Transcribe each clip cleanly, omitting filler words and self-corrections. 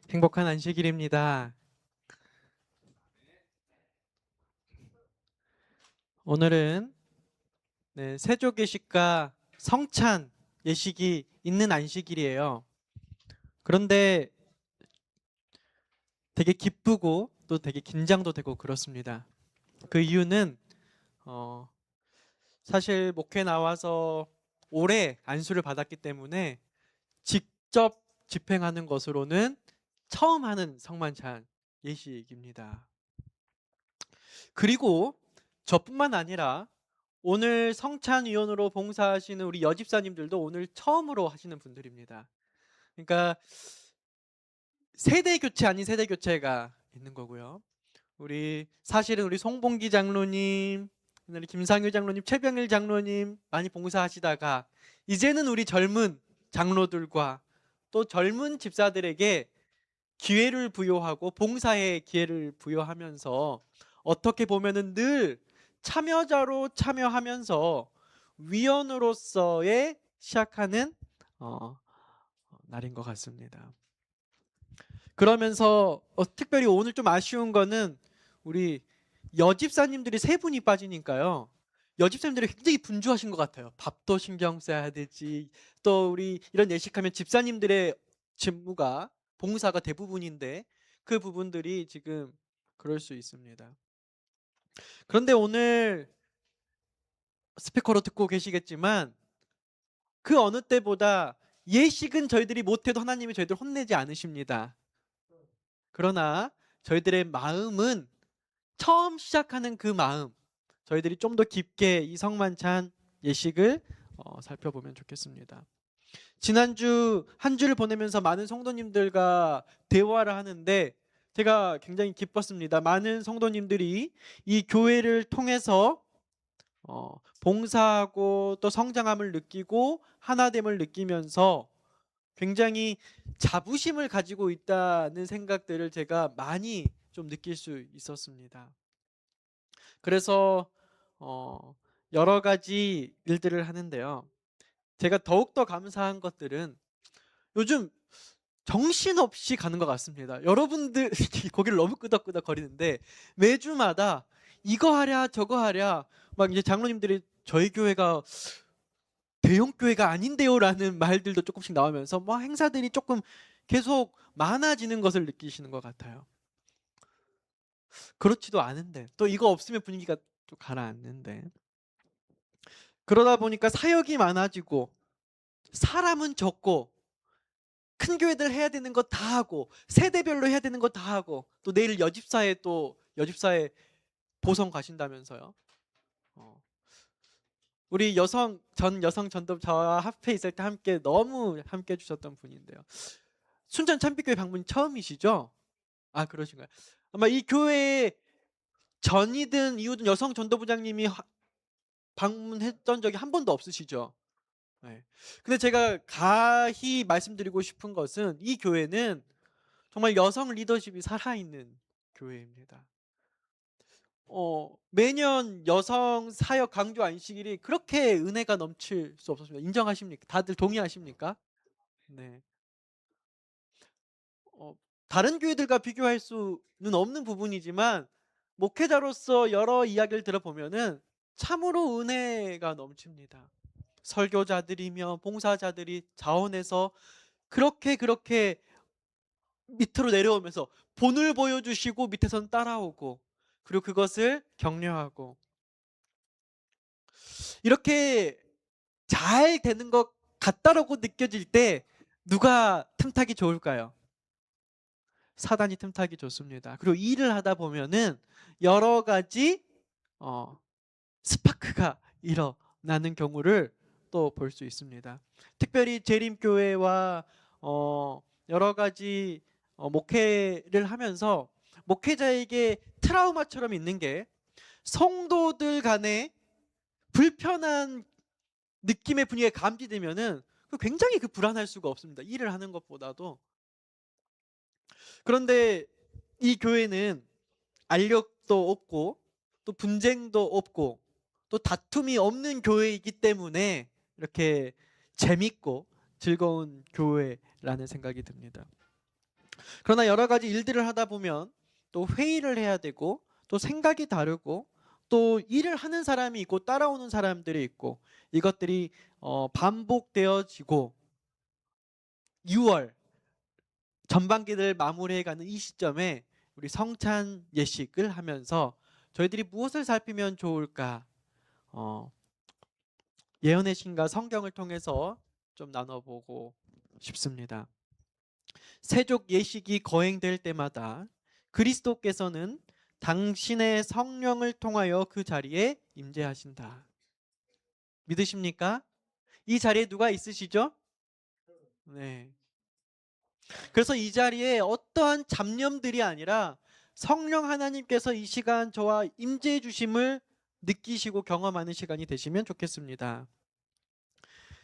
행복한 안식일입니다. 오늘은 세조계식과 성찬 예식이 있는 안식일이에요. 그런데 되게 기쁘고 또 되게 긴장도 되고 그렇습니다. 그 이유는 어, 사실 목회 나와서 오래 안수를 받았기 때문에 직접 집행하는 것으로는 처음 하는 성만찬 예식입니다. 그리고 저뿐만 아니라 오늘 성찬위원으로 봉사하시는 우리 여집사님들도 오늘 처음으로 하시는 분들입니다. 그러니까 세대 교체 아닌 세대 교체가 있는 거고요. 사실은 우리 송봉기 장로님, 우리 김상규 장로님, 최병일 장로님 많이 봉사하시다가 이제는 우리 젊은 장로들과 또 젊은 집사들에게 기회를 부여하고 봉사의 기회를 부여하면서 어떻게 보면은 늘 참여자로 참여하면서 위원으로서의 시작하는 날인 것 같습니다. 그러면서 특별히 오늘 좀 아쉬운 거는 우리 여집사님들이 세 분이 빠지니까요. 여집사님들이 굉장히 분주하신 것 같아요. 밥도 신경 써야 되지. 또 우리 이런 예식하면 집사님들의 직무가 봉사가 대부분인데 그 부분들이 지금 그럴 수 있습니다. 그런데 오늘 스피커로 듣고 계시겠지만 그 어느 때보다 예식은 저희들이 못해도 하나님이 저희들 혼내지 않으십니다. 그러나 저희들의 마음은 처음 시작하는 그 마음, 저희들이 좀 더 깊게 이 성만찬 예식을 살펴보면 좋겠습니다. 지난주 한 주를 보내면서 많은 성도님들과 대화를 하는데 제가 굉장히 기뻤습니다. 많은 성도님들이 이 교회를 통해서 봉사하고 또 성장함을 느끼고 하나됨을 느끼면서 굉장히 자부심을 가지고 있다는 생각들을 제가 많이 좀 느낄 수 있었습니다. 그래서 여러 가지 일들을 하는데요. 제가 더욱더 감사한 것들은 요즘 정신없이 가는 것 같습니다. 여러분들 고개를 너무 끄덕끄덕 거리는데 매주마다 이거 하랴 저거 하랴 막 이제 장로님들이 저희 교회가 대형 교회가 아닌데요라는 말들도 조금씩 나오면서 뭐 행사들이 조금 계속 많아지는 것을 느끼시는 것 같아요. 그렇지도 않은데 또 이거 없으면 분위기가 좀 가라앉는데 그러다 보니까 사역이 많아지고 사람은 적고 큰 교회들 해야 되는 거 다 하고 세대별로 해야 되는 거 다 하고 또 내일 여집사에 보성 가신다면서요. 어. 우리 전 여성 전도 저와 합회 있을 때 함께 너무 함께 해주셨던 분인데요. 순천 참빛교회 방문 처음이시죠? 아 그러신가요? 아마 이 교회에 전이든 이후든 여성 전도부장님이 방문했던 적이 한 번도 없으시죠? 네. 근데 제가 가히 말씀드리고 싶은 것은 이 교회는 정말 여성 리더십이 살아있는 교회입니다. 매년 여성 사역 강조 안식일이 그렇게 은혜가 넘칠 수 없었습니다. 인정하십니까? 다들 동의하십니까? 네. 어, 다른 교회들과 비교할 수는 없는 부분이지만 목회자로서 여러 이야기를 들어보면은 참으로 은혜가 넘칩니다. 설교자들이며 봉사자들이 자원해서 그렇게 밑으로 내려오면서 본을 보여주시고 밑에선 따라오고 그리고 그것을 격려하고 이렇게 잘 되는 것 같다라고 느껴질 때 누가 틈타기 좋을까요? 사단이 틈타기 좋습니다. 그리고 일을 하다 보면은 여러 가지 어, 스파크가 일어나는 경우를 또 볼 수 있습니다. 특별히 재림교회와 여러 가지 목회를 하면서 목회자에게 트라우마처럼 있는 게 성도들 간에 불편한 느낌의 분위기가 감지되면은 굉장히 불안할 수가 없습니다. 일을 하는 것보다도. 그런데 이 교회는 알력도 없고 또 분쟁도 없고 또 다툼이 없는 교회이기 때문에 이렇게 재밌고 즐거운 교회라는 생각이 듭니다. 그러나 여러 가지 일들을 하다 보면 또 회의를 해야 되고 또 생각이 다르고 또 일을 하는 사람이 있고 따라오는 사람들이 있고 이것들이 반복되어지고 6월 전반기를 마무리해가는 이 시점에 우리 성찬 예식을 하면서 저희들이 무엇을 살피면 좋을까? 어, 예언의 신과 성경을 통해서 좀 나눠보고 싶습니다. 세족 예식이 거행될 때마다 그리스도께서는 당신의 성령을 통하여 그 자리에 임재하신다. 믿으십니까? 이 자리에 누가 있으시죠? 네. 그래서 이 자리에 어떠한 잡념들이 아니라 성령 하나님께서 이 시간 저와 임재해 주심을 느끼시고 경험하는 시간이 되시면 좋겠습니다.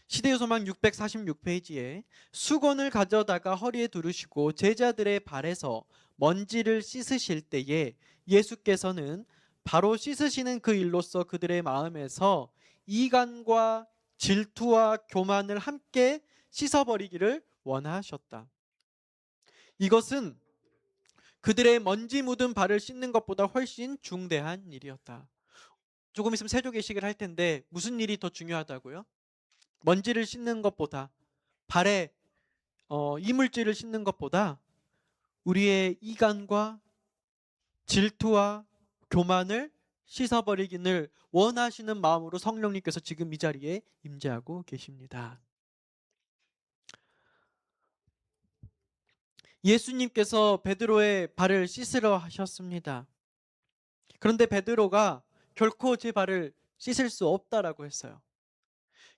시대의 소망 646페이지에 수건을 가져다가 허리에 두르시고 제자들의 발에서 먼지를 씻으실 때에 예수께서는 바로 씻으시는 그 일로써 그들의 마음에서 이간과 질투와 교만을 함께 씻어버리기를 원하셨다. 이것은 그들의 먼지 묻은 발을 씻는 것보다 훨씬 중대한 일이었다. 조금 있으면 세조계식을 할 텐데 무슨 일이 더 중요하다고요? 먼지를 씻는 것보다 발에 이물질을 씻는 것보다 우리의 이간과 질투와 교만을 씻어버리기를 원하시는 마음으로 성령님께서 지금 이 자리에 임재하고 계십니다. 예수님께서 베드로의 발을 씻으러 하셨습니다. 그런데 베드로가 결코 제 발을 씻을 수 없다라고 했어요.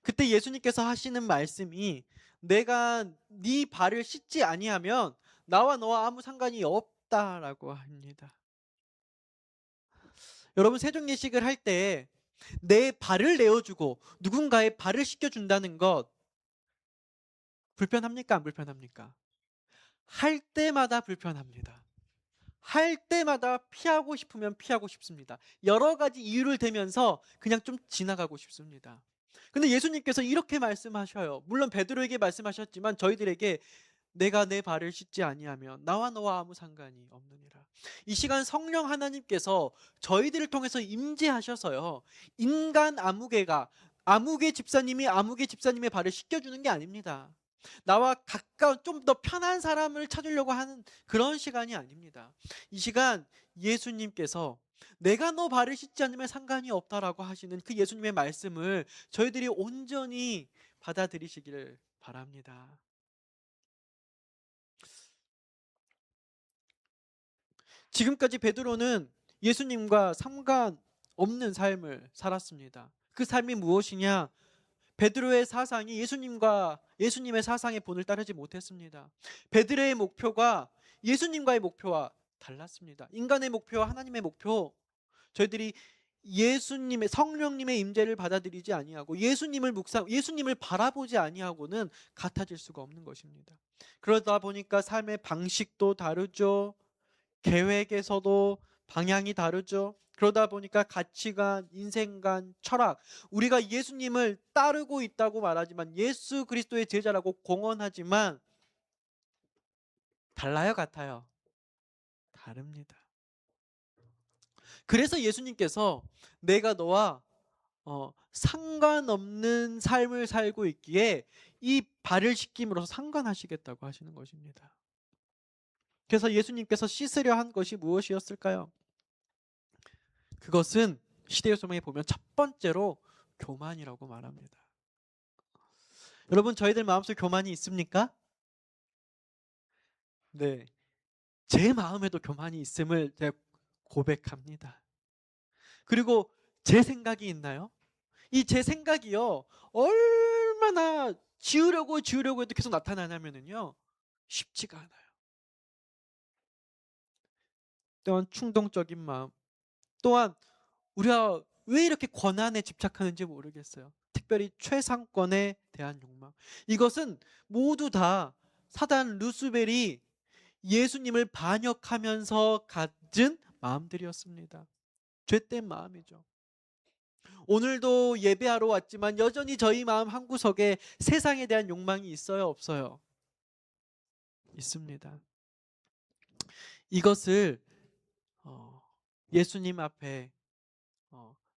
그때 예수님께서 하시는 말씀이 내가 네 발을 씻지 아니하면 나와 너와 아무 상관이 없다라고 합니다. 여러분 세종예식을 할 때 내 발을 내어주고 누군가의 발을 씻겨준다는 것 불편합니까? 안 불편합니까? 할 때마다 불편합니다. 할 때마다 피하고 싶으면 피하고 싶습니다. 여러 가지 이유를 대면서 그냥 좀 지나가고 싶습니다. 근데 예수님께서 이렇게 말씀하셔요. 물론 베드로에게 말씀하셨지만 저희들에게 내가 내 발을 씻지 아니하면 나와 너와 아무 상관이 없느니라. 이 시간 성령 하나님께서 저희들을 통해서 임재하셔서요. 인간 아무개 집사님이 아무개 집사님의 발을 씻겨주는 게 아닙니다. 나와 가까운 좀 더 편한 사람을 찾으려고 하는 그런 시간이 아닙니다. 이 시간 예수님께서 내가 너 발을 씻지 않으면 상관이 없다라고 하시는 그 예수님의 말씀을 저희들이 온전히 받아들이시기를 바랍니다. 지금까지 베드로는 예수님과 상관없는 삶을 살았습니다. 그 삶이 무엇이냐? 베드로의 사상이 예수님의 사상의 본을 따르지 못했습니다. 베드로의 목표가 예수님과의 목표와 달랐습니다. 인간의 목표와 하나님의 목표, 저희들이 예수님의 성령님의 임재를 받아들이지 아니하고 예수님을 바라보지 아니하고는 같아질 수가 없는 것입니다. 그러다 보니까 삶의 방식도 다르죠. 계획에서도 방향이 다르죠. 그러다 보니까 가치관, 인생관, 철학, 우리가 예수님을 따르고 있다고 말하지만 예수 그리스도의 제자라고 공언하지만 달라요, 같아요? 다릅니다. 그래서 예수님께서 내가 너와 상관없는 삶을 살고 있기에 이 발을 씻김으로써 상관하시겠다고 하시는 것입니다. 그래서 예수님께서 씻으려 한 것이 무엇이었을까요? 그것은 시대의 소망에 보면 첫 번째로 교만이라고 말합니다. 여러분 저희들 마음속에 교만이 있습니까? 네, 제 마음에도 교만이 있음을 제가 고백합니다. 그리고 제 생각이 있나요? 이 제 생각이요 얼마나 지우려고 해도 계속 나타나냐면요 쉽지가 않아요. 또한 충동적인 마음, 또한 우리가 왜 이렇게 권한에 집착하는지 모르겠어요. 특별히 최상권에 대한 욕망. 이것은 모두 다 사단 루스벨이 예수님을 반역하면서 가진 마음들이었습니다. 죄된 마음이죠. 오늘도 예배하러 왔지만 여전히 저희 마음 한구석에 세상에 대한 욕망이 있어요, 없어요? 있습니다. 이것을 어, 예수님 앞에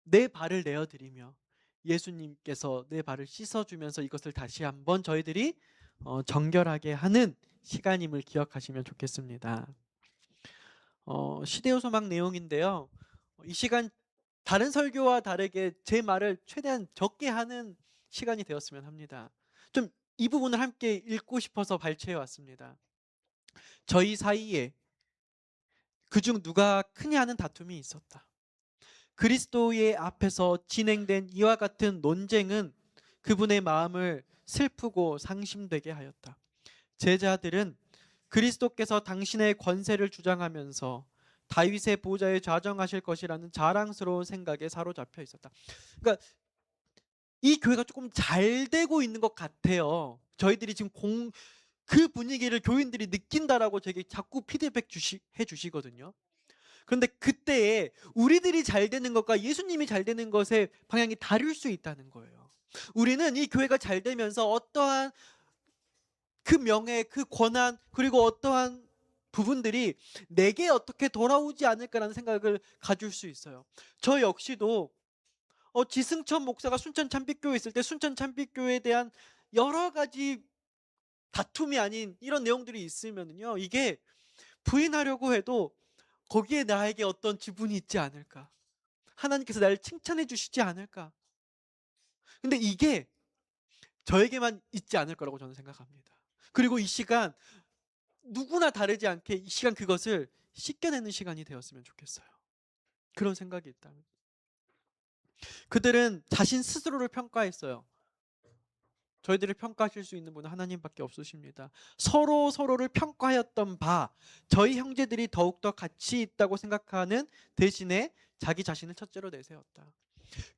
내 발을 내어드리며 예수님께서 내 발을 씻어주면서 이것을 다시 한번 저희들이 정결하게 하는 시간임을 기억하시면 좋겠습니다. 시대요 소망 내용인데요. 이 시간 다른 설교와 다르게 제 말을 최대한 적게 하는 시간이 되었으면 합니다. 좀 이 부분을 함께 읽고 싶어서 발췌해 왔습니다. 저희 사이에 그중 누가 크냐 하는 다툼이 있었다. 그리스도의 앞에서 진행된 이와 같은 논쟁은 그분의 마음을 슬프고 상심되게 하였다. 제자들은 그리스도께서 당신의 권세를 주장하면서 다윗의 보좌에 좌정하실 것이라는 자랑스러운 생각에 사로잡혀 있었다. 그러니까 이 교회가 조금 잘 되고 있는 것 같아요. 저희들이 지금 그 분위기를 교인들이 느낀다라고 제게 자꾸 피드백 해 주시거든요. 그런데 그때에 우리들이 잘 되는 것과 예수님이 잘 되는 것의 방향이 다를 수 있다는 거예요. 우리는 이 교회가 잘 되면서 어떠한 그 명예, 그 권한, 그리고 어떠한 부분들이 내게 어떻게 돌아오지 않을까라는 생각을 가질 수 있어요. 저 역시도 지승천 목사가 순천 참빛교회에 있을 때 순천 참빛교회에 대한 여러 가지 다툼이 아닌 이런 내용들이 있으면요, 이게 부인하려고 해도 거기에 나에게 어떤 지분이 있지 않을까, 하나님께서 나를 칭찬해 주시지 않을까. 근데 이게 저에게만 있지 않을 거라고 저는 생각합니다. 그리고 이 시간 누구나 다르지 않게 이 시간 그것을 씻겨내는 시간이 되었으면 좋겠어요. 그런 생각이 있다면. 그들은 자신 스스로를 평가했어요. 저희들을 평가하실 수 있는 분은 하나님밖에 없으십니다. 서로 서로를 평가하였던 바, 저희 형제들이 더욱더 가치 있다고 생각하는 대신에 자기 자신을 첫째로 내세웠다.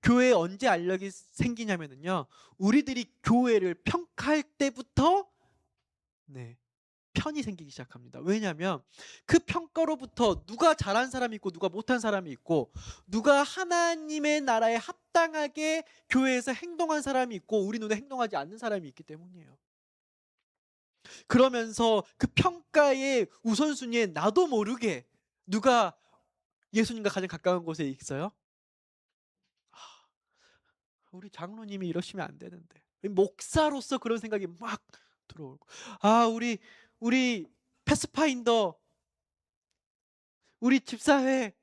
교회에 언제 알력이 생기냐면요, 우리들이 교회를 평가할 때부터 편이 생기기 시작합니다. 왜냐하면 그 평가로부터 누가 잘한 사람이 있고 누가 못한 사람이 있고, 누가 하나님의 나라에 합당하게 교회에서 행동한 사람이 있고 우리 눈에 행동하지 않는 사람이 있기 때문이에요. 그러면서 그 평가의 우선순위에 나도 모르게 누가 예수님과 가장 가까운 곳에 있어요? 우리 장로님이 이러시면 안 되는데, 목사로서 그런 생각이 막 들어오고, 우리 패스파인더, 우리 집사회,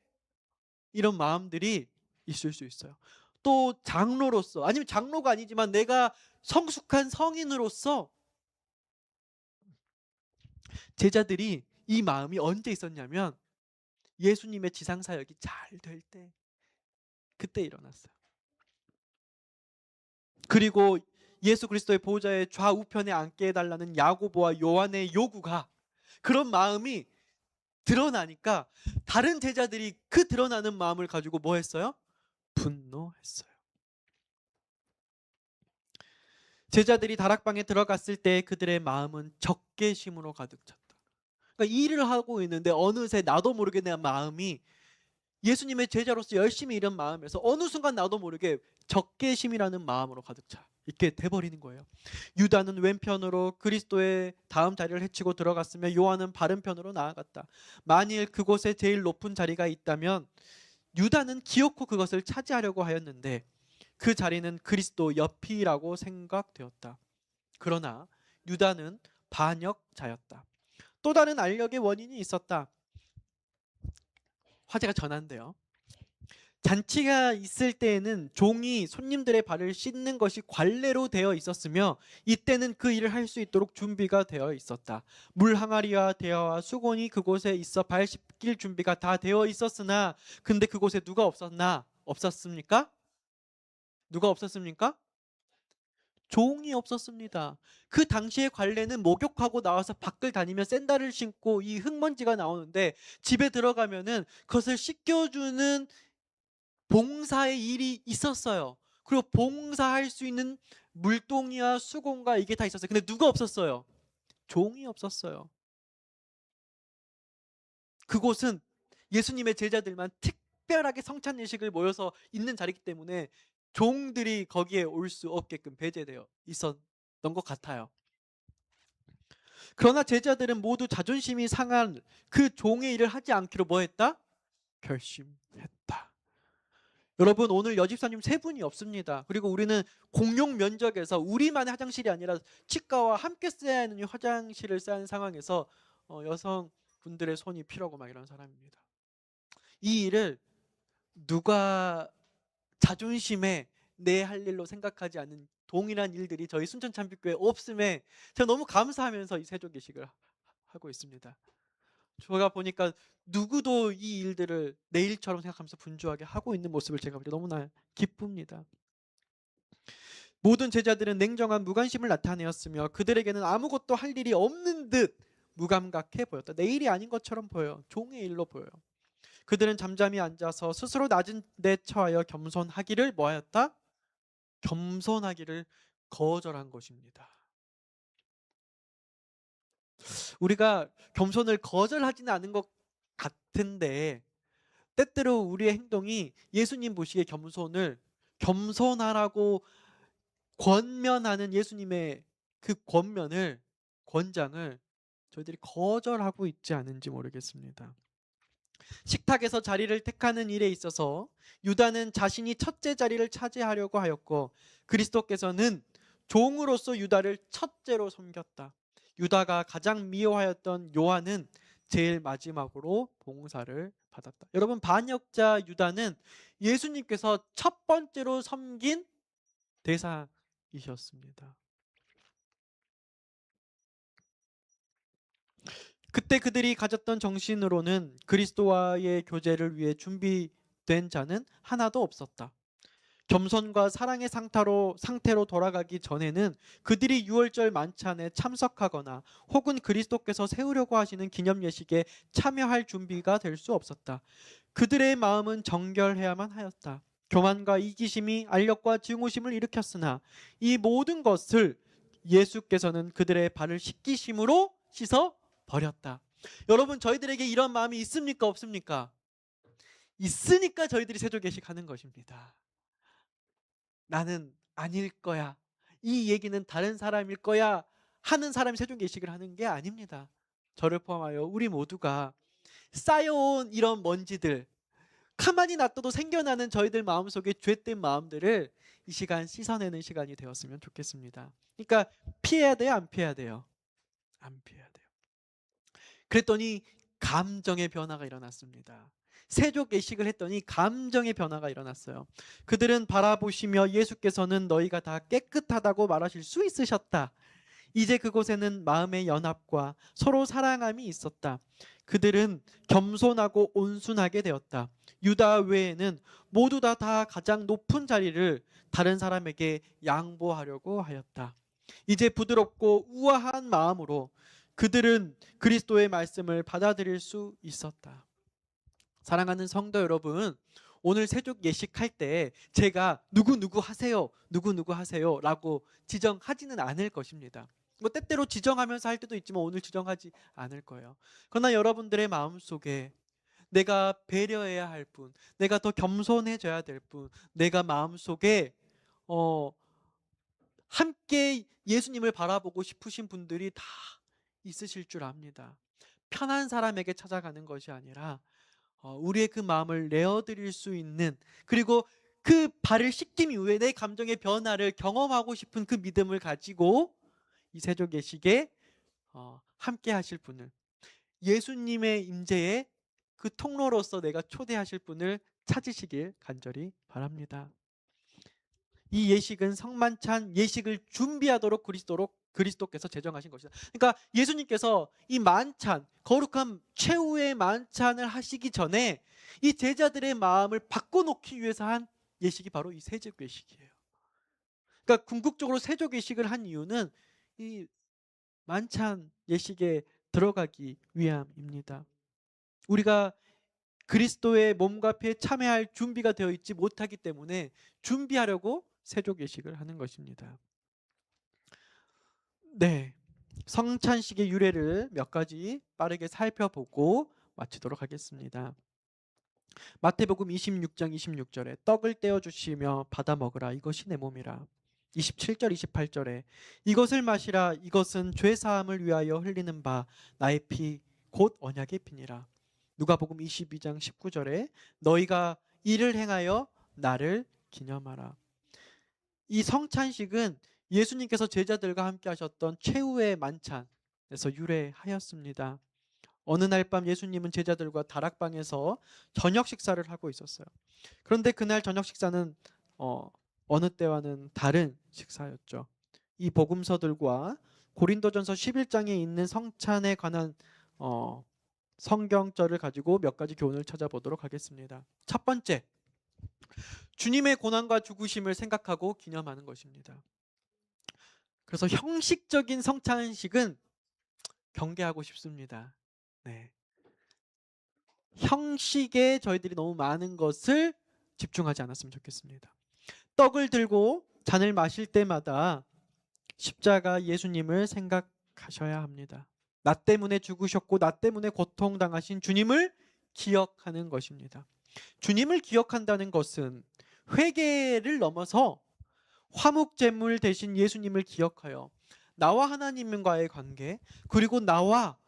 이런 마음들이 있을 수 있어요. 또 장로로서, 아니면 장로가 아니지만 내가 성숙한 성인으로서, 제자들이 이 마음이 언제 있었냐면 예수님의 지상사역이 잘 될 때, 그때 일어났어요. 그리고 예수 그리스도의 보좌의 좌우편에 앉게 해달라는 야고보와 요한의 요구가, 그런 마음이 드러나니까 다른 제자들이 그 드러나는 마음을 가지고 뭐 했어요? 분노했어요. 제자들이 다락방에 들어갔을 때 그들의 마음은 적개심으로 가득 찼다. 그러니까 일을 하고 있는데 어느새 나도 모르게 내 마음이 예수님의 제자로서 열심히 일한 마음에서 어느 순간 나도 모르게 적개심이라는 마음으로 가득 차 있게 돼버리는 거예요. 유다는 왼편으로 그리스도의 다음 자리를 헤치고 들어갔으며 요한은 바른 편으로 나아갔다. 만일 그곳에 제일 높은 자리가 있다면 유다는 기어코 그것을 차지하려고 하였는데 그 자리는 그리스도 옆이라고 생각되었다. 그러나 유다는 반역자였다. 또 다른 알력의 원인이 있었다. 화제가 전한데요, 잔치가 있을 때에는 종이 손님들의 발을 씻는 것이 관례로 되어 있었으며 이때는 그 일을 할 수 있도록 준비가 되어 있었다. 물 항아리와 대야와 수건이 그곳에 있어 발 씻길 준비가 다 되어 있었으나, 근데 그곳에 누가 없었습니까? 누가 없었습니까? 종이 없었습니다. 그 당시의 관례는 목욕하고 나와서 밖을 다니며 샌들을 신고 이 흙먼지가 나오는데 집에 들어가면은 그것을 씻겨주는 봉사의 일이 있었어요. 그리고 봉사할 수 있는 물동이와 수건과 이게 다 있었어요. 근데 누가 없었어요? 종이 없었어요. 그곳은 예수님의 제자들만 특별하게 성찬 예식을 모여서 있는 자리이기 때문에 종들이 거기에 올 수 없게끔 배제되어 있었던 것 같아요. 그러나 제자들은 모두 자존심이 상한 그 종의 일을 하지 않기로 뭐 했다? 결심했다. 여러분, 오늘 여집사님 세 분이 없습니다. 그리고 우리는 공용 면적에서 우리만의 화장실이 아니라 치과와 함께 써야 하는 화장실을 쓰는 상황에서 여성분들의 손이 필요하고 막 이런 사람입니다. 이 일을 누가 자존심에 내 할 일로 생각하지 않는 동일한 일들이 저희 순천참빛교회 없음에 제가 너무 감사하면서 이 세조계식을 하고 있습니다. 제가 보니까 누구도 이 일들을 내 일처럼 생각하면서 분주하게 하고 있는 모습을 제가 보니 너무나 기쁩니다. 모든 제자들은 냉정한 무관심을 나타내었으며 그들에게는 아무것도 할 일이 없는 듯 무감각해 보였다. 내 일이 아닌 것처럼 보여요. 종의 일로 보여요. 그들은 잠잠히 앉아서 스스로 낮은 데 처하여 겸손하기를 뭐하였다? 겸손하기를 거절한 것입니다. 우리가 겸손을 거절하지는 않은 것 같은데 때때로 우리의 행동이 예수님 보시기에 겸손하라고 권면하는 예수님의 그 권장을 저희들이 거절하고 있지 않은지 모르겠습니다. 식탁에서 자리를 택하는 일에 있어서 유다는 자신이 첫째 자리를 차지하려고 하였고 그리스도께서는 종으로서 유다를 첫째로 섬겼다. 유다가 가장 미워하였던 요한은 제일 마지막으로 봉사를 받았다. 여러분, 반역자 유다는 예수님께서 첫 번째로 섬긴 대상이셨습니다. 그때 그들이 가졌던 정신으로는 그리스도와의 교제를 위해 준비된 자는 하나도 없었다. 겸손과 사랑의 상태로 돌아가기 전에는 그들이 유월절 만찬에 참석하거나 혹은 그리스도께서 세우려고 하시는 기념 예식에 참여할 준비가 될 수 없었다. 그들의 마음은 정결해야만 하였다. 교만과 이기심이 알력과 증오심을 일으켰으나 이 모든 것을 예수께서는 그들의 발을 씻기심으로 씻어 버렸다. 여러분, 저희들에게 이런 마음이 있습니까? 없습니까? 있으니까 저희들이 세조계식 하는 것입니다. 나는 아닐 거야, 이 얘기는 다른 사람일 거야 하는 사람이 세조계식을 하는 게 아닙니다. 저를 포함하여 우리 모두가 쌓여온 이런 먼지들, 가만히 놔둬도 생겨나는 저희들 마음속에 죄된 마음들을 이 시간 씻어내는 시간이 되었으면 좋겠습니다. 그러니까 피해야 돼요? 안 피해야 돼요? 안 피해야 돼요. 그랬더니 감정의 변화가 일어났습니다. 세족예식을 했더니 감정의 변화가 일어났어요. 그들은 바라보시며 예수께서는 너희가 다 깨끗하다고 말하실 수 있으셨다. 이제 그곳에는 마음의 연합과 서로 사랑함이 있었다. 그들은 겸손하고 온순하게 되었다. 유다 외에는 모두 다 가장 높은 자리를 다른 사람에게 양보하려고 하였다. 이제 부드럽고 우아한 마음으로 그들은 그리스도의 말씀을 받아들일 수 있었다. 사랑하는 성도 여러분, 오늘 세족 예식할 때 제가 누구누구 하세요, 누구누구 하세요 라고 지정하지는 않을 것입니다. 뭐 때때로 지정하면서 할 때도 있지만 오늘 지정하지 않을 거예요. 그러나 여러분들의 마음속에 내가 배려해야 할 분, 내가 더 겸손해져야 될 분, 내가 마음속에 함께 예수님을 바라보고 싶으신 분들이 다 있으실 줄 압니다. 편한 사람에게 찾아가는 것이 아니라 우리의 그 마음을 내어드릴 수 있는, 그리고 그 발을 씻김 이후에 내 감정의 변화를 경험하고 싶은 그 믿음을 가지고 이 세조계식에 함께 하실 분을, 예수님의 임재에 그 통로로서 내가 초대하실 분을 찾으시길 간절히 바랍니다. 이 예식은 성만찬 예식을 준비하도록 그리스도께서 제정하신 것이다. 그러니까 예수님께서 이 만찬, 거룩한 최후의 만찬을 하시기 전에 이 제자들의 마음을 바꿔놓기 위해서 한 예식이 바로 이 세족예식이에요. 그러니까 궁극적으로 세족예식을 한 이유는 이 만찬 예식에 들어가기 위함입니다. 우리가 그리스도의 몸과 피에 참여할 준비가 되어 있지 못하기 때문에 준비하려고 세족예식을 하는 것입니다. 네, 성찬식의 유래를 몇 가지 빠르게 살펴보고 마치도록 하겠습니다. 마태복음 26장 26절에 떡을 떼어 주시며 받아 먹으라, 이것이 내 몸이라. 27절 28절에 이것을 마시라 이것은 죄 사함을 위하여 흘리는 바 나의 피 곧 언약의 피니라. 누가복음 22장 19절에 너희가 이를 행하여 나를 기념하라. 이 성찬식은 예수님께서 제자들과 함께 하셨던 최후의 만찬에서 유래하였습니다. 어느 날 밤 예수님은 제자들과 다락방에서 저녁 식사를 하고 있었어요. 그런데 그날 저녁 식사는 어느 때와는 다른 식사였죠. 이 복음서들과 고린도전서 11장에 있는 성찬에 관한 성경절을 가지고 몇 가지 교훈을 찾아보도록 하겠습니다. 첫 번째, 주님의 고난과 죽으심을 생각하고 기념하는 것입니다. 그래서 형식적인 성찬식은 경계하고 싶습니다. 네. 형식에 저희들이 너무 많은 것을 집중하지 않았으면 좋겠습니다. 떡을 들고 잔을 마실 때마다 십자가 예수님을 생각하셔야 합니다. 나 때문에 죽으셨고 나 때문에 고통당하신 주님을 기억하는 것입니다. 주님을 기억한다는 것은 회개를 넘어서 화목제물 대신 예수님을 기억하여 나와 하나님과의 관계, 그리고 나와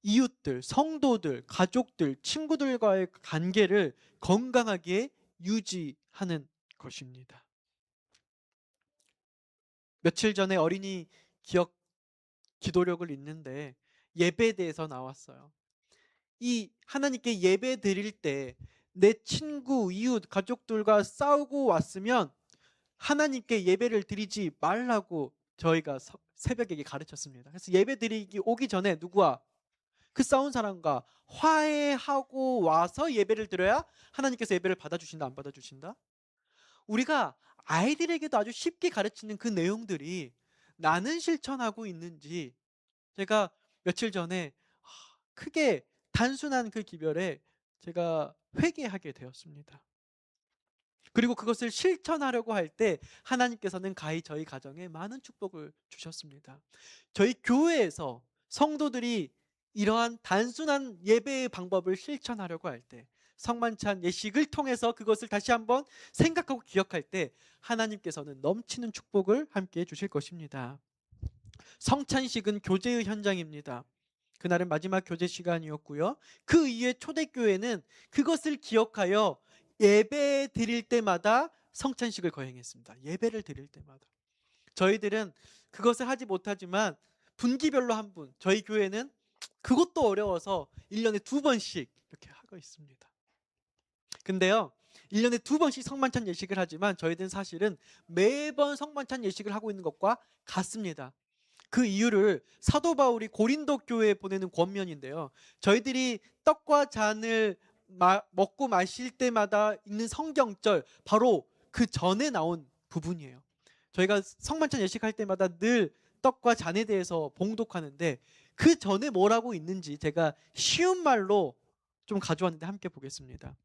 이웃들, 성도들, 가족들, 친구들과의 관계를 건강하게 유지하는 것입니다. 며칠 전에 어린이 기억 기도력을 읽는데 예배에 대해서 나왔어요. 이 하나님께 예배 드릴 때 내 친구, 이웃, 가족들과 싸우고 왔으면 하나님께 예배를 드리지 말라고 저희가 새벽에 가르쳤습니다. 그래서 예배 드리기 오기 전에 누구와 그 싸운 사람과 화해하고 와서 예배를 드려야 하나님께서 예배를 받아주신다, 안 받아주신다? 우리가 아이들에게도 아주 쉽게 가르치는 그 내용들이 나는 실천하고 있는지 제가 며칠 전에 크게 단순한 그 기별에 제가 회개하게 되었습니다. 그리고 그것을 실천하려고 할 때 하나님께서는 가히 저희 가정에 많은 축복을 주셨습니다. 저희 교회에서 성도들이 이러한 단순한 예배의 방법을 실천하려고 할 때, 성만찬 예식을 통해서 그것을 다시 한번 생각하고 기억할 때 하나님께서는 넘치는 축복을 함께 주실 것입니다. 성찬식은 교제의 현장입니다. 그날은 마지막 교제 시간이었고요. 그 이후에 초대교회는 그것을 기억하여 예배 드릴 때마다 성찬식을 거행했습니다. 예배를 드릴 때마다. 저희들은 그것을 하지 못하지만 분기별로 한 분, 저희 교회는 그것도 어려워서 1년에 2번씩 이렇게 하고 있습니다. 근데요, 1년에 2번씩 성만찬 예식을 하지만 저희들은 사실은 매번 성만찬 예식을 하고 있는 것과 같습니다. 그 이유를 사도 바울이 고린도 교회에 보내는 권면인데요. 저희들이 떡과 잔을 먹고 마실 때마다 있는 성경절, 바로 그 전에 나온 부분이에요. 저희가 성만찬 예식할 때마다 늘 떡과 잔에 대해서 봉독하는데 그 전에 뭐라고 있는지 제가 쉬운 말로 좀 가져왔는데 함께 보겠습니다.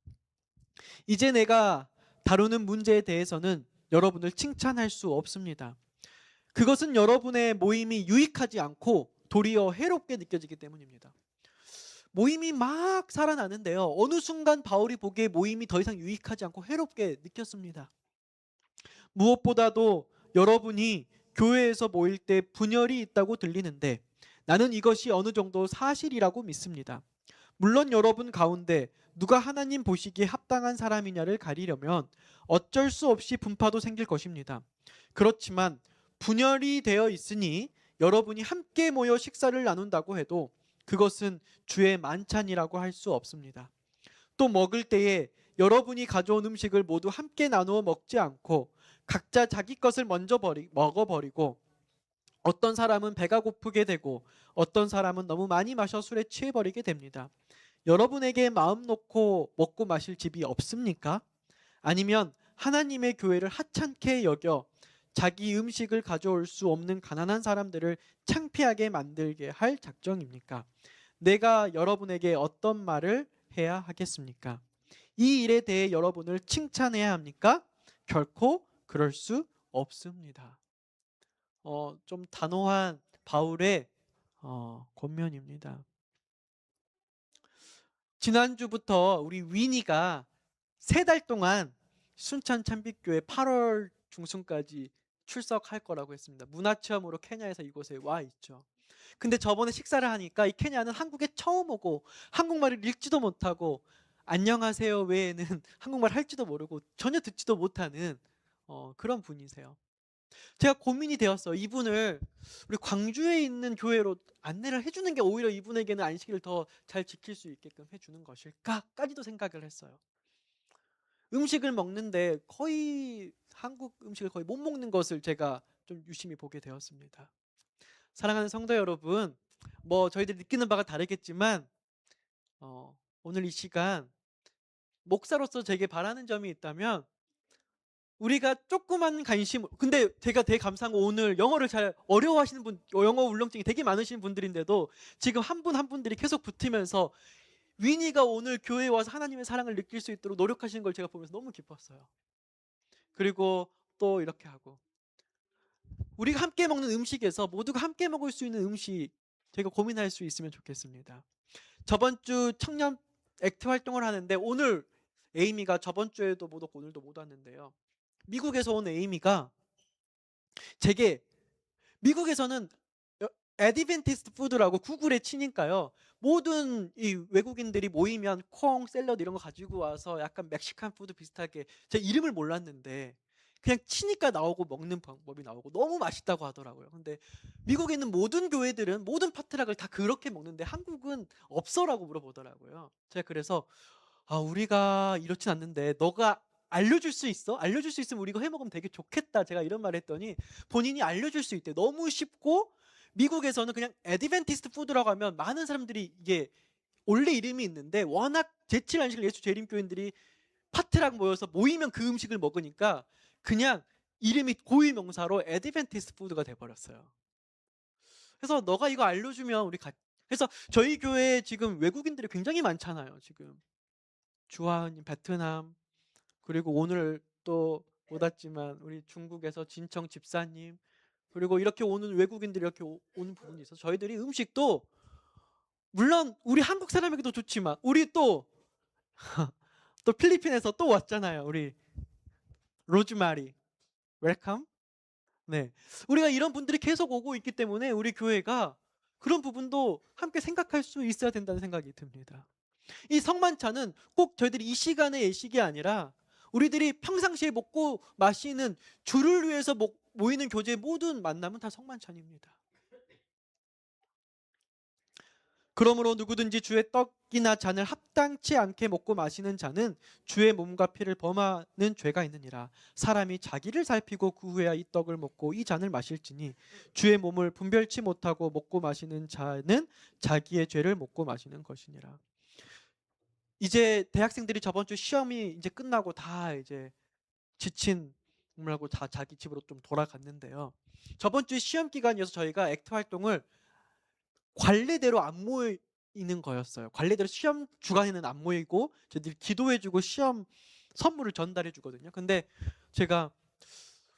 이제 내가 다루는 문제에 대해서는 여러분을 칭찬할 수 없습니다. 그것은 여러분의 모임이 유익하지 않고 도리어 해롭게 느껴지기 때문입니다. 모임이 막 살아나는데요, 어느 순간 바울이 보기에 모임이 더 이상 유익하지 않고 해롭게 느꼈습니다. 무엇보다도 여러분이 교회에서 모일 때 분열이 있다고 들리는데 나는 이것이 어느 정도 사실이라고 믿습니다. 물론 여러분 가운데 누가 하나님 보시기에 합당한 사람이냐를 가리려면 어쩔 수 없이 분파도 생길 것입니다. 그렇지만 분열이 되어 있으니 여러분이 함께 모여 식사를 나눈다고 해도 그것은 주의 만찬이라고 할 수 없습니다. 또 먹을 때에 여러분이 가져온 음식을 모두 함께 나누어 먹지 않고 각자 자기 것을 먼저 먹어버리고 어떤 사람은 배가 고프게 되고 어떤 사람은 너무 많이 마셔 술에 취해버리게 됩니다. 여러분에게 마음 놓고 먹고 마실 집이 없습니까? 아니면 하나님의 교회를 하찮게 여겨 자기 음식을 가져올 수 없는 가난한 사람들을 창피하게 만들게 할 작정입니까? 내가 여러분에게 어떤 말을 해야 하겠습니까? 이 일에 대해 여러분을 칭찬해야 합니까? 결코 그럴 수 없습니다. 좀 단호한 바울의 권면입니다. 지난주부터 우리 위니가 3달 동안 순천 참빛교회 8월 중순까지 출석할 거라고 했습니다. 문화체험으로 케냐에서 이곳에 와 있죠. 근데 저번에 식사를 하니까 이 케냐는 한국에 처음 오고 한국말을 읽지도 못하고 안녕하세요 외에는 한국말 할지도 모르고 전혀 듣지도 못하는 그런 분이세요. 제가 고민이 되었어요. 이분을 우리 광주에 있는 교회로 안내를 해주는 게 오히려 이분에게는 안식일을 더 잘 지킬 수 있게끔 해주는 것일까까지도 생각을 했어요. 음식을 먹는데 거의 한국 음식을 거의 못 먹는 것을 제가 좀 유심히 보게 되었습니다. 사랑하는 성도 여러분, 뭐 저희들이 느끼는 바가 다르겠지만 오늘 이 시간 목사로서 제게 바라는 점이 있다면 우리가 조그만 관심, 근데 제가 되게 감사한 건 오늘 영어를 잘 어려워하시는 분, 영어 울렁증이 되게 많으신 분들인데도 지금 한 분 한 분들이 계속 붙으면서 위니가 오늘 교회에 와서 하나님의 사랑을 느낄 수 있도록 노력하시는 걸 제가 보면서 너무 기뻤어요. 그리고 또 이렇게 하고 우리가 함께 먹는 음식에서 모두가 함께 먹을 수 있는 음식 저희가 고민할 수 있으면 좋겠습니다. 저번 주 청년 액트 활동을 하는데 오늘 에이미가 저번 주에도 못 왔고 오늘도 못 왔는데요. 미국에서 온 에이미가 제게 미국에서는 애드벤티스트 푸드라고 구글에 치니까요. 모든 이 외국인들이 모이면 콩, 샐러드 이런 거 가지고 와서 약간 멕시칸 푸드 비슷하게 제 이름을 몰랐는데 그냥 치니까 나오고 먹는 방법이 나오고 너무 맛있다고 하더라고요. 근데 미국에 있는 모든 교회들은 모든 파트락을 다 그렇게 먹는데 한국은 없어라고 물어보더라고요. 제가 그래서 우리가 이렇진 않는데 너가 알려줄 수 있어? 알려줄 수 있으면 우리 이거 해먹으면 되게 좋겠다. 제가 이런 말 했더니 본인이 알려줄 수 있대. 너무 쉽고 미국에서는 그냥 애드벤티스트 푸드라고 하면 많은 사람들이 이게 원래 이름이 있는데 워낙 제칠 안식일 예수 재림교인들이 파트락 모여서 모이면 그 음식을 먹으니까 그냥 이름이 고유명사로 애드벤티스트 푸드가 돼버렸어요. 그래서 너가 이거 알려주면 우리 그래서 저희 교회에 지금 외국인들이 굉장히 많잖아요. 지금 주하은님 베트남, 그리고 오늘 또 못 왔지만 우리 중국에서 진청 집사님, 그리고 이렇게 오는 외국인들이 이렇게 오는 부분이 있어서 저희들이 음식도 물론 우리 한국 사람에게도 좋지만 우리 또 또 필리핀에서 또 왔잖아요. 우리 로즈마리 웰컴. 네, 우리가 이런 분들이 계속 오고 있기 때문에 우리 교회가 그런 부분도 함께 생각할 수 있어야 된다는 생각이 듭니다. 이 성만찬은 꼭 저희들이 이 시간의 예식이 아니라 우리들이 평상시에 먹고 마시는 주를 위해서 모이는 교제의 모든 만남은 다 성만찬입니다. 그러므로 누구든지 주의 떡이나 잔을 합당치 않게 먹고 마시는 자는 주의 몸과 피를 범하는 죄가 있느니라. 사람이 자기를 살피고 그 후에야 이 떡을 먹고 이 잔을 마실지니 주의 몸을 분별치 못하고 먹고 마시는 자는 자기의 죄를 먹고 마시는 것이니라. 이제 대학생들이 저번 주 시험이 이제 끝나고 다 이제 지친 몸하고 다 자기 집으로 좀 돌아갔는데요. 저번 주 시험 기간이어서 저희가 액트 활동을 관례대로 안 모이는 거였어요. 관례대로 시험 주간에는 안 모이고 저희들이 기도해주고 시험 선물을 전달해 주거든요. 근데 제가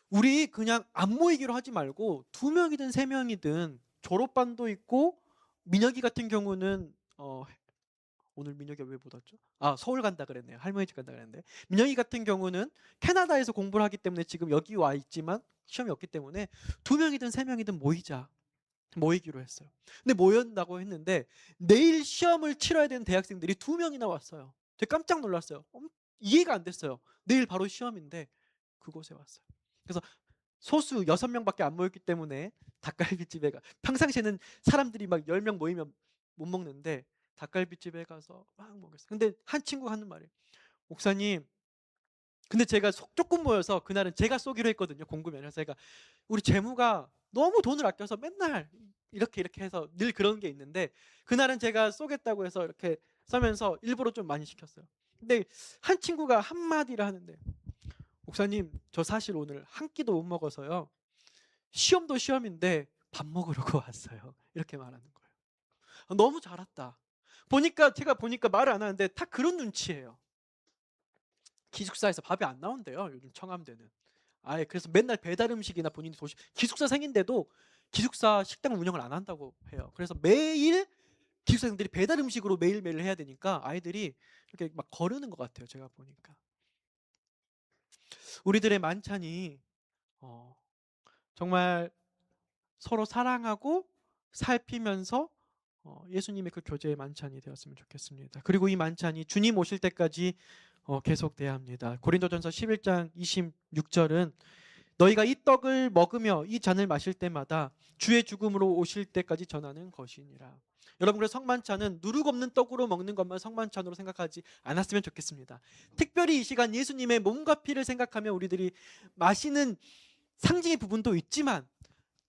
우리 그냥 안 모이기로 하지 말고 2명이든 3명이든 졸업반도 있고 민혁이 같은 경우는 오늘 민혁이가 왜 못 왔죠? 서울 간다 그랬네요. 할머니 집 간다 그랬는데 민혁이 같은 경우는 캐나다에서 공부를 하기 때문에 지금 여기 와 있지만 시험이 없기 때문에 2명이든 3명이든 모이기로 했어요. 근데 모였다고 했는데 내일 시험을 치러야 되는 대학생들이 2명이나 왔어요. 제가 깜짝 놀랐어요. 이해가 안 됐어요. 내일 바로 시험인데 그곳에 왔어요. 그래서 소수 6명밖에 안 모였기 때문에 닭갈비집에 평상시에는 사람들이 막 10명 모이면 못 먹는데 닭갈비집에 가서 막 먹었어요. 근데 한 친구가 하는 말이에요. 목사님, 근데 제가 조금 모여서 그날은 제가 쏘기로 했거든요. 공금회를. 그래서 제가 우리 재무가 너무 돈을 아껴서 맨날 이렇게 해서 늘 그런 게 있는데 그날은 제가 쏘겠다고 해서 이렇게 써면서 일부러 좀 많이 시켰어요. 근데 한 친구가 한마디를 하는데 목사님, 저 사실 오늘 한 끼도 못 먹어서요. 시험도 시험인데 밥 먹으려고 왔어요. 이렇게 말하는 거예요. 너무 잘 왔다. 제가 보니까 말을 안 하는데 다 그런 눈치예요. 기숙사에서 밥이 안 나온대요. 요즘 청암대는. 그래서 맨날 배달 음식이나 본인이 기숙사생인데도 기숙사 식당 운영을 안 한다고 해요. 그래서 매일 기숙사생들이 배달 음식으로 매일매일 해야 되니까 아이들이 이렇게 막 거르는 것 같아요. 제가 보니까. 우리들의 만찬이 정말 서로 사랑하고 살피면서 예수님의 그 교제의 만찬이 되었으면 좋겠습니다. 그리고 이 만찬이 주님 오실 때까지 계속돼야 합니다. 고린도전서 11장 26절은 너희가 이 떡을 먹으며 이 잔을 마실 때마다 주의 죽음으로 오실 때까지 전하는 것이니라. 여러분, 그래서 성만찬은 누룩 없는 떡으로 먹는 것만 성만찬으로 생각하지 않았으면 좋겠습니다. 특별히 이 시간 예수님의 몸과 피를 생각하며 우리들이 마시는 상징의 부분도 있지만,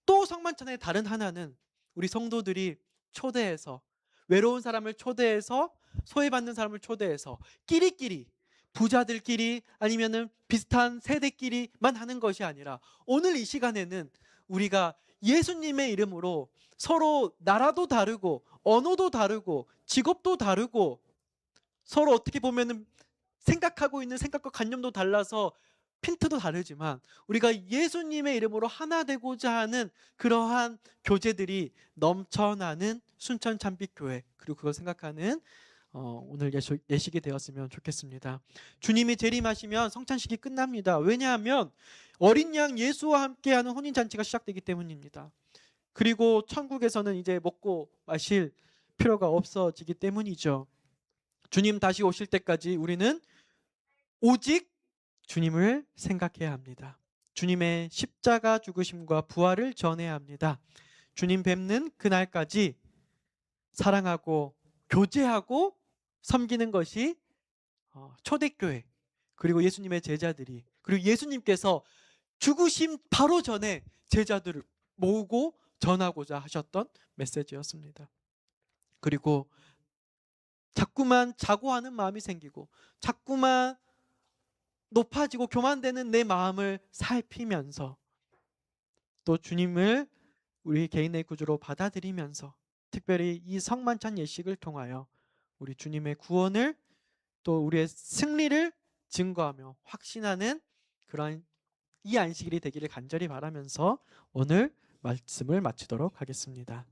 또 성만찬의 다른 하나는 우리 성도들이 초대해서, 외로운 사람을 초대해서, 소외받는 사람을 초대해서 끼리끼리, 부자들끼리 아니면은 비슷한 세대끼리만 하는 것이 아니라, 오늘 이 시간에는 우리가 예수님의 이름으로 서로 나라도 다르고 언어도 다르고 직업도 다르고 서로 어떻게 보면은 생각하고 있는 생각과 관념도 달라서 핀트도 다르지만, 우리가 예수님의 이름으로 하나 되고자 하는 그러한 교제들이 넘쳐나는 순천 참빛교회, 그리고 그걸 생각하는 오늘 예식이 되었으면 좋겠습니다. 주님이 재림하시면 성찬식이 끝납니다. 왜냐하면 어린 양 예수와 함께하는 혼인잔치가 시작되기 때문입니다. 그리고 천국에서는 이제 먹고 마실 필요가 없어지기 때문이죠. 주님 다시 오실 때까지 우리는 오직 주님을 생각해야 합니다. 주님의 십자가 죽으심과 부활을 전해야 합니다. 주님 뵙는 그날까지 사랑하고 교제하고 섬기는 것이 초대교회, 그리고 예수님의 제자들이, 그리고 예수님께서 죽으심 바로 전에 제자들을 모으고 전하고자 하셨던 메시지였습니다. 그리고 자꾸만 자고하는 마음이 생기고 자꾸만 높아지고 교만되는 내 마음을 살피면서, 또 주님을 우리 개인의 구주로 받아들이면서, 특별히 이 성만찬 예식을 통하여 우리 주님의 구원을, 또 우리의 승리를 증거하며 확신하는 그러한 이 안식일이 되기를 간절히 바라면서 오늘 말씀을 마치도록 하겠습니다.